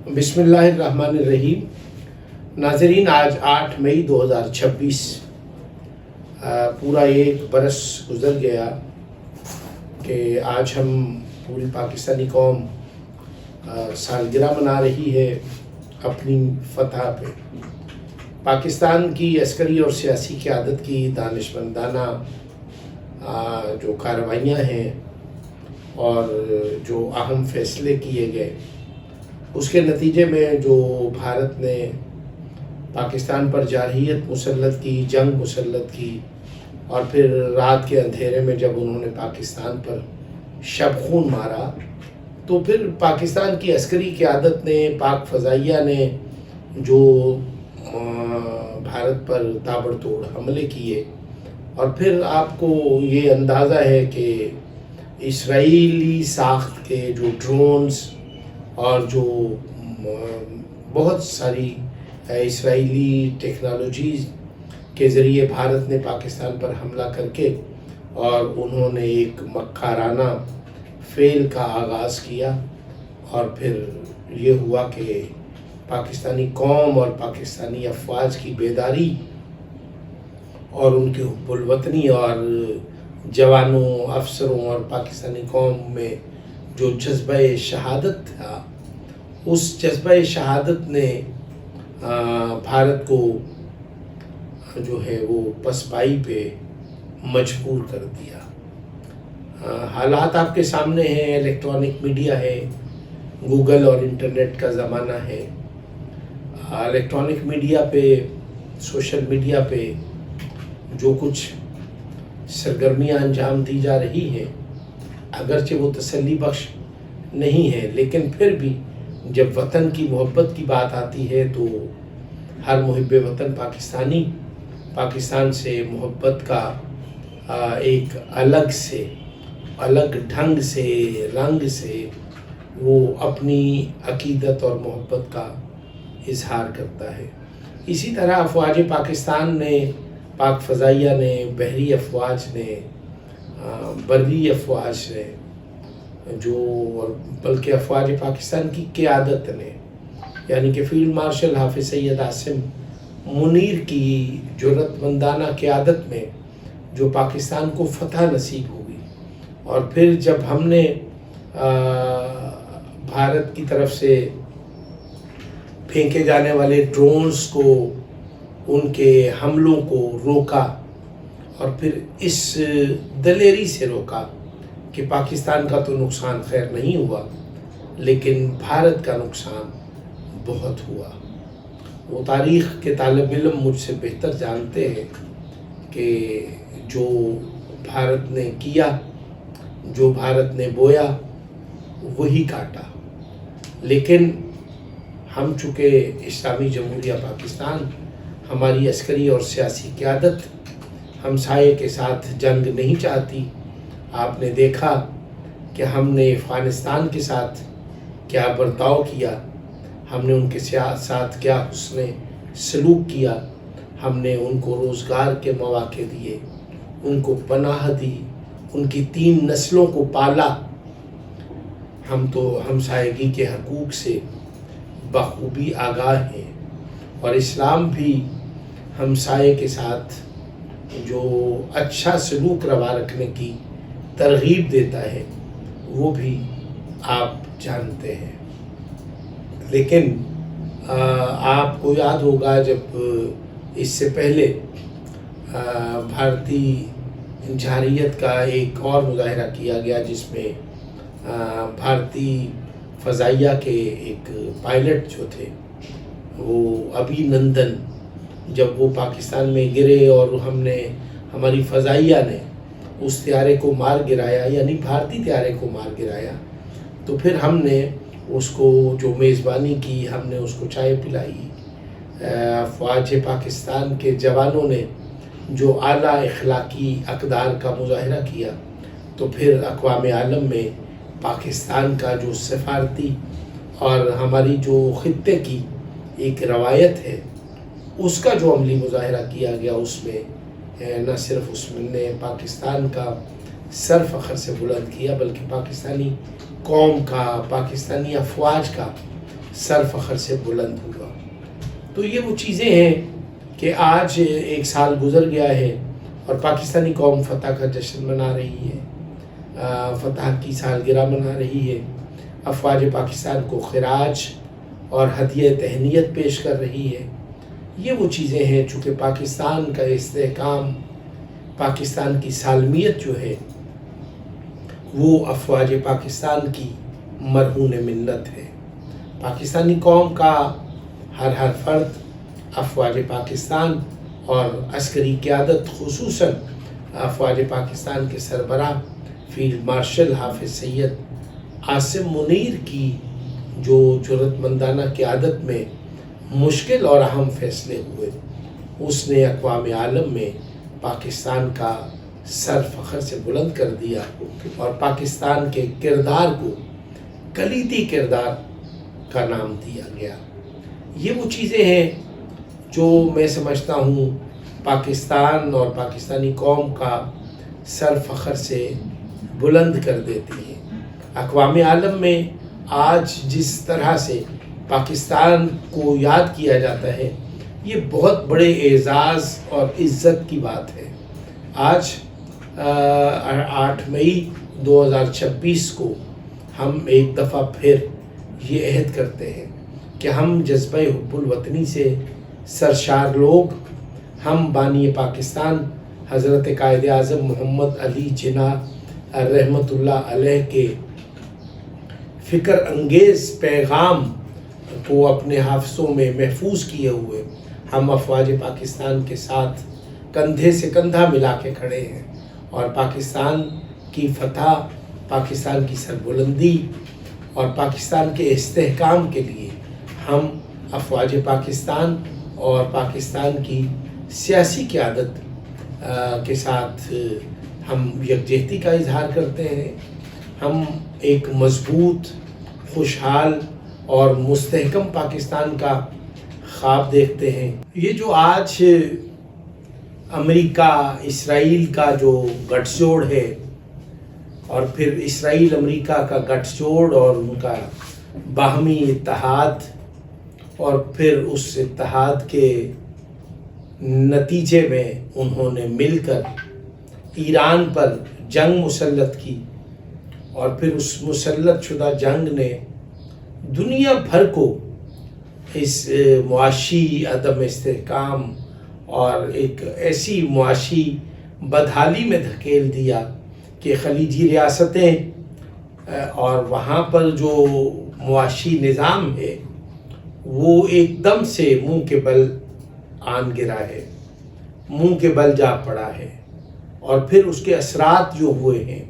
بسم اللہ الرحمن الرحیم۔ ناظرین، آج 8 مئی 2026 پورا ایک برس گزر گیا کہ آج ہم پوری پاکستانی قوم سالگرہ منا رہی ہے اپنی فتح پہ۔ پاکستان کی عسکری اور سیاسی قیادت کی دانشمندانہ جو کارروائیاں ہیں اور جو اہم فیصلے کیے گئے، اس کے نتیجے میں جو بھارت نے پاکستان پر جارحیت مسلط کی، جنگ مسلط کی، اور پھر رات کے اندھیرے میں جب انہوں نے پاکستان پر شب خون مارا، تو پھر پاکستان کی عسکری قیادت نے، پاک فضائیہ نے جو بھارت پر تابڑ توڑ حملے کیے، اور پھر آپ کو یہ اندازہ ہے کہ اسرائیلی ساخت کے جو ڈرونز اور جو بہت ساری اسرائیلی ٹیکنالوجیز کے ذریعے بھارت نے پاکستان پر حملہ کر کے اور انہوں نے ایک مکارانہ فعل کا آغاز کیا، اور پھر یہ ہوا کہ پاکستانی قوم اور پاکستانی افواج کی بیداری اور ان کی حب الوطنی اور جوانوں، افسروں اور پاکستانی قوم میں جو جذبہ شہادت تھا، اس جذبہ شہادت نے بھارت کو جو ہے وہ پسپائی پہ مجبور کر دیا۔ حالات آپ کے سامنے ہیں، الیکٹرانک میڈیا ہے، گوگل اور انٹرنیٹ کا زمانہ ہے۔ الیکٹرانک میڈیا پہ، سوشل میڈیا پہ جو کچھ سرگرمیاں انجام دی جا رہی ہیں، اگرچہ وہ تسلی بخش نہیں ہے، لیکن پھر بھی جب وطن کی محبت کی بات آتی ہے تو ہر محب وطن پاکستانی پاکستان سے محبت کا ایک الگ ڈھنگ سے، رنگ سے وہ اپنی عقیدت اور محبت کا اظہار کرتا ہے۔ اسی طرح افواج پاکستان نے، پاک فضائیہ نے، بحری افواج نے، بری افواج نے، بلکہ افواج پاکستان کی قیادت نے، یعنی کہ فیلڈ مارشل حافظ سید عاصم منیر کی جرأت مندانہ قیادت میں جو پاکستان کو فتح نصیب ہوئی، اور پھر جب ہم نے بھارت کی طرف سے پھینکے جانے والے ڈرونز کو، ان کے حملوں کو روکا، اور پھر اس دلیری سے روکا کہ پاکستان کا تو نقصان خیر نہیں ہوا، لیکن بھارت کا نقصان بہت ہوا۔ وہ تاریخ کے طالب علم مجھ سے بہتر جانتے ہیں کہ جو بھارت نے کیا، جو بھارت نے بویا، وہی کاٹا۔ لیکن ہم چونکہ اسلامی جمہوریہ پاکستان، ہماری عسکری اور سیاسی قیادت ہمسائے کے ساتھ جنگ نہیں چاہتی۔ آپ نے دیکھا کہ ہم نے افغانستان کے ساتھ کیا برتاؤ کیا، ہم نے ان کے ساتھ کیا حسن سلوک کیا، ہم نے ان کو روزگار کے مواقع دیے، ان کو پناہ دی، ان کی 3 نسلوں کو پالا۔ ہم تو ہمسائیگی کے حقوق سے بخوبی آگاہ ہیں، اور اسلام بھی ہمسائے کے ساتھ جو اچھا سلوک روا رکھنے کی ترغیب دیتا ہے، وہ بھی آپ جانتے ہیں۔ لیکن آپ کو یاد ہوگا جب اس سے پہلے بھارتی جارحیت کا ایک اور مظاہرہ کیا گیا، جس میں بھارتی فضائیہ کے ایک پائلٹ جو تھے، وہ ابھی نندن، جب وہ پاکستان میں گرے اور ہماری فضائیہ نے اس طیارے کو مار گرایا، یعنی بھارتی طیارے کو مار گرایا، تو پھر ہم نے اس کو جو میزبانی کی، ہم نے اس کو چائے پلائی۔ افواج پاکستان کے جوانوں نے جو اعلیٰ اخلاقی اقدار کا مظاہرہ کیا، تو پھر اقوام عالم میں پاکستان کا جو سفارتی اور ہماری جو خطے کی ایک روایت ہے، اس کا جو عملی مظاہرہ کیا گیا، اس میں نہ صرف اس نے پاکستان کا سر فخر سے بلند کیا، بلکہ پاکستانی قوم کا، پاکستانی افواج کا سر فخر سے بلند ہوا۔ تو یہ وہ چیزیں ہیں کہ آج 1 سال گزر گیا ہے اور پاکستانی قوم فتح کا جشن منا رہی ہے، فتح کی سالگرہ منا رہی ہے، افواج پاکستان کو خراج اور ہدیہ تہنیت پیش کر رہی ہے۔ یہ وہ چیزیں ہیں چونکہ پاکستان کا استحکام، پاکستان کی سالمیت جو ہے وہ افواج پاکستان کی مرہون منت ہے۔ پاکستانی قوم کا ہر فرد افواج پاکستان اور عسکری قیادت، خصوصاً افواج پاکستان کے سربراہ فیلڈ مارشل حافظ سید عاصم منیر کی جو جرأت مندانہ قیادت میں مشکل اور اہم فیصلے ہوئے، اس نے اقوام عالم میں پاکستان کا سر فخر سے بلند کر دیا اور پاکستان کے کردار کو کلیدی کردار کا نام دیا گیا۔ یہ وہ چیزیں ہیں جو میں سمجھتا ہوں پاکستان اور پاکستانی قوم کا سر فخر سے بلند کر دیتی ہیں۔ اقوام عالم میں آج جس طرح سے پاکستان کو یاد کیا جاتا ہے، یہ بہت بڑے اعزاز اور عزت کی بات ہے۔ آج 8 مئی 2026 کو ہم ایک دفعہ پھر یہ عہد کرتے ہیں کہ ہم جذبہ حب الوطنی سے سرشار لوگ، ہم بانی پاکستان حضرت قائد اعظم محمد علی جناح رحمۃ اللہ علیہ کے فکر انگیز پیغام کو اپنے حافظوں میں محفوظ کیے ہوئے ہم افواج پاکستان کے ساتھ کندھے سے کندھا ملا کے کھڑے ہیں، اور پاکستان کی فتح، پاکستان کی سربلندی اور پاکستان کے استحکام کے لیے ہم افواج پاکستان اور پاکستان کی سیاسی قیادت کے ساتھ ہم یکجہتی کا اظہار کرتے ہیں۔ ہم ایک مضبوط، خوشحال اور مستحکم پاکستان کا خواب دیکھتے ہیں۔ یہ جو آج امریکہ اسرائیل کا جو گٹھ جوڑ ہے، اور پھر اسرائیل امریکہ کا گٹھ جوڑ اور ان کا باہمی اتحاد، اور پھر اس اتحاد کے نتیجے میں انہوں نے مل کر ایران پر جنگ مسلط کی، اور پھر اس مسلط شدہ جنگ نے دنیا بھر کو اس معاشی عدم استحکام اور ایک ایسی معاشی بدحالی میں دھکیل دیا کہ خلیجی ریاستیں اور وہاں پر جو معاشی نظام ہے وہ ایک دم سے منہ کے بل آن گرا ہے، منہ کے بل جا پڑا ہے، اور پھر اس کے اثرات جو ہوئے ہیں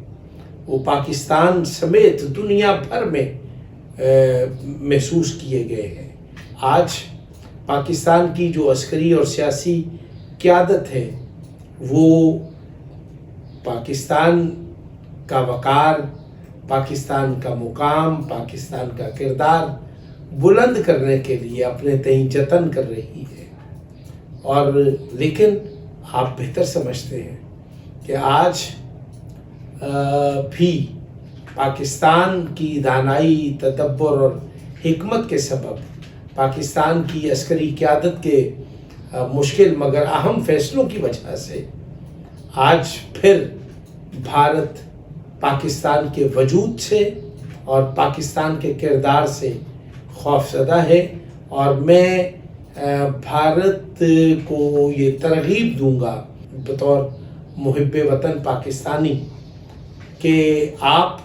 وہ پاکستان سمیت دنیا بھر میں محسوس کیے گئے ہیں۔ آج پاکستان کی جو عسکری اور سیاسی قیادت ہے وہ پاکستان کا وقار، پاکستان کا مقام، پاکستان کا کردار بلند کرنے کے لیے اپنے تئیں جتن کر رہی ہے، اور لیکن آپ بہتر سمجھتے ہیں کہ آج بھی پاکستان کی دانائی، تدبر اور حکمت کے سبب، پاکستان کی عسکری قیادت کے مشکل مگر اہم فیصلوں کی وجہ سے آج پھر بھارت پاکستان کے وجود سے اور پاکستان کے کردار سے خوفزدہ ہے، اور میں بھارت کو یہ ترغیب دوں گا بطور محب وطن پاکستانی کہ آپ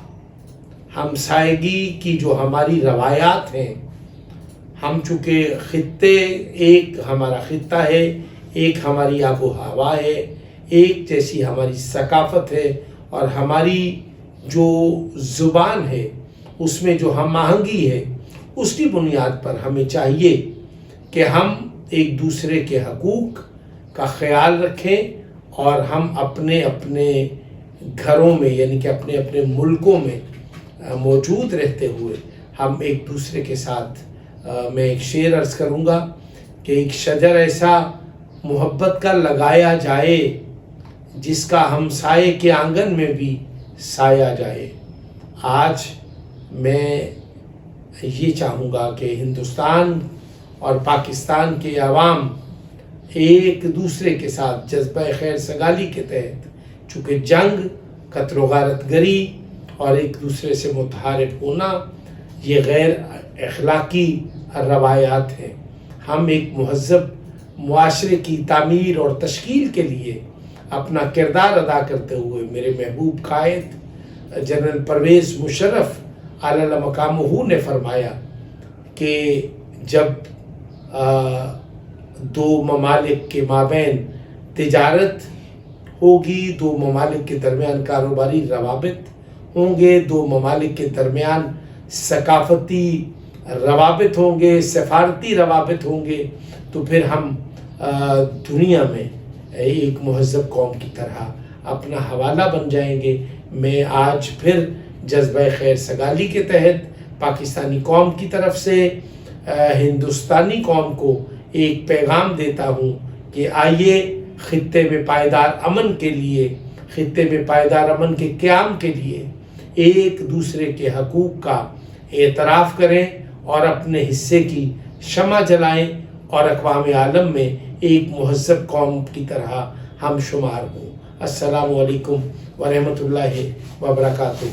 ہمسائیگی کی جو ہماری روایات ہیں، ہم چونکہ خطے، ایک ہمارا خطہ ہے، ایک ہماری آب و ہوا ہے، ایک جیسی ہماری ثقافت ہے، اور ہماری جو زبان ہے اس میں جو ہم آہنگی ہے، اس کی بنیاد پر ہمیں چاہیے کہ ہم ایک دوسرے کے حقوق کا خیال رکھیں، اور ہم اپنے اپنے گھروں میں یعنی کہ اپنے اپنے ملکوں میں موجود رہتے ہوئے ہم ایک دوسرے کے ساتھ میں ایک شعر عرض کروں گا کہ ایک شجر ایسا محبت کا لگایا جائے جس کا ہمسائے کے آنگن میں بھی سایہ جائے۔ آج میں یہ چاہوں گا کہ ہندوستان اور پاکستان کے عوام ایک دوسرے کے ساتھ جذبہ خیر سگالی کے تحت، چونکہ جنگ، قتل و غارت گری اور ایک دوسرے سے متحارب ہونا یہ غیر اخلاقی روایات ہیں، ہم ایک مہذب معاشرے کی تعمیر اور تشکیل کے لیے اپنا کردار ادا کرتے ہوئے میرے محبوب قائد جنرل پرویز مشرف اعلی مقامہ نے فرمایا کہ جب دو ممالک کے مابین تجارت ہوگی، دو ممالک کے درمیان کاروباری روابط ہوں گے، دو ممالک کے درمیان ثقافتی روابط ہوں گے، سفارتی روابط ہوں گے، تو پھر ہم دنیا میں ایک مہذب قوم کی طرح اپنا حوالہ بن جائیں گے۔ میں آج پھر جذبہ خیر سگالی کے تحت پاکستانی قوم کی طرف سے ہندوستانی قوم کو ایک پیغام دیتا ہوں کہ آئیے خطے میں پائیدار امن کے لیے، خطے میں پائیدار امن کے قیام کے لیے ایک دوسرے کے حقوق کا اعتراف کریں اور اپنے حصے کی شمع جلائیں اور اقوام عالم میں ایک مہذب قوم کی طرح ہم شمار ہوں۔ السلام علیکم ورحمۃ اللہ وبرکاتہ۔